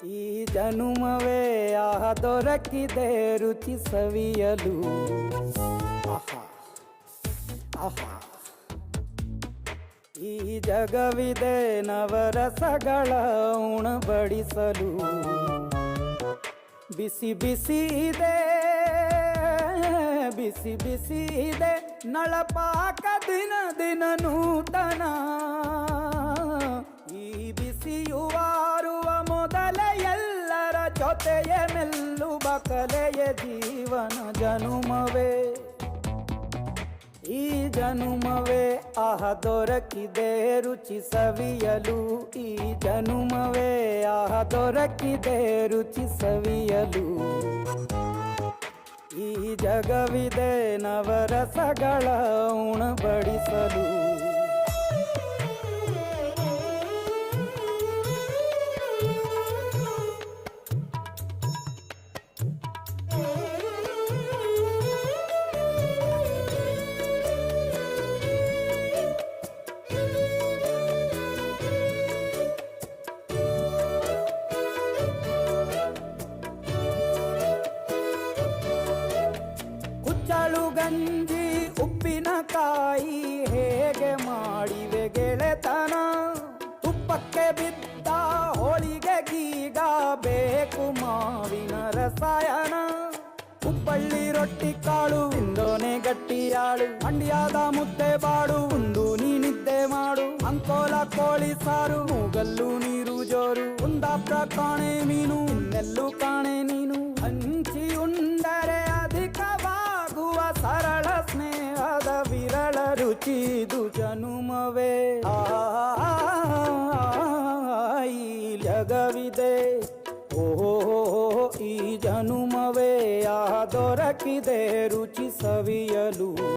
ಈ ಜನುಮವೇ ದೊರಕಿದೆ ರುಚಿ ಸವಿಯಲು. ಆಹಾ ಆಹಾ. ಈ ಜಗವಿದೆ ನವರಸಗಳ ಉಣಬಡಿಸಲು. ಬಿಸಿ ಬಿಸಿ ಇದೆ, ಬಿಸಿ ಬಿಸಿ ಇದೆ ನಳಪಾಕ ದಿನ ದಿನ ನೂತನ. ಈ ಬಿಸಿಯುವಾರುವ ಮೊದಲೇ ಎಲ್ಲರ ಜೊತೆಯೇ ಮೆಲ್ಲುವ ಕಲೆಯ ಜೀವನ ಜನುಮವೇ. ಈ ಜನುಮವೇ ದೊರಕಿದೆ ರುಚಿ ಸವಿಯಲು. ಈ ಜನುಮವೇ ದೊರಕಿದೆ ರುಚಿ ಸವಿಯಲು. ಈ ಜಗವಿದೆ ನವರಸಗಳ ಉಣಬಡಿಸಲು. ಕುಚ್ಚಳು ಗಂಜಿ ಉಪ್ಪಿನಕಾಯಿ ಹೇಗೆ ಮಾಡಿವೆ ಗೆಳೆತನ. ತುಪ್ಪಕ್ಕೆ ಬಿದ್ದ ಹೋಳಿಗೆ ಗೀಗ ಬೇಕು ಮಾವಿನ ರಸಾಯನ. ಹುಬ್ಬಳ್ಳಿ ರೊಟ್ಟಿ ಕಾಳು ಇಂದೋನೆ ಗಟ್ಟಿಯಾಳು. ಮಂಡ್ಯದ ಮುದ್ದೆ ಬಾಡು ಉಂಡು ನೀನಿದ್ದೆ ಮಾಡು. ಅಂಕೋಲ ಕೋಳಿ ಸಾರು ಮೂಗಲ್ಲು ನೀರು ಜೋರು. ಕುಂದಾಪುರ ಕಾಣೆ ಮೀನು ಇನ್ನೆಲ್ಲೂ ಕಾಣೆ ನೀನು. ಹಂಚಿ ಉಂಡರೆ ಅಧಿಕವಾಗುವ ಸರಳ ಸ್ನೇಹದ ವಿರಳ ರುಚಿದು ಜನುಮವೇ. ಈ ಜಗವಿದೆ ಓಹೋ ಈ ಜನುಮವೇ ದೊರಕಿದೆ ರುಚಿ ಸವಿಯಲು.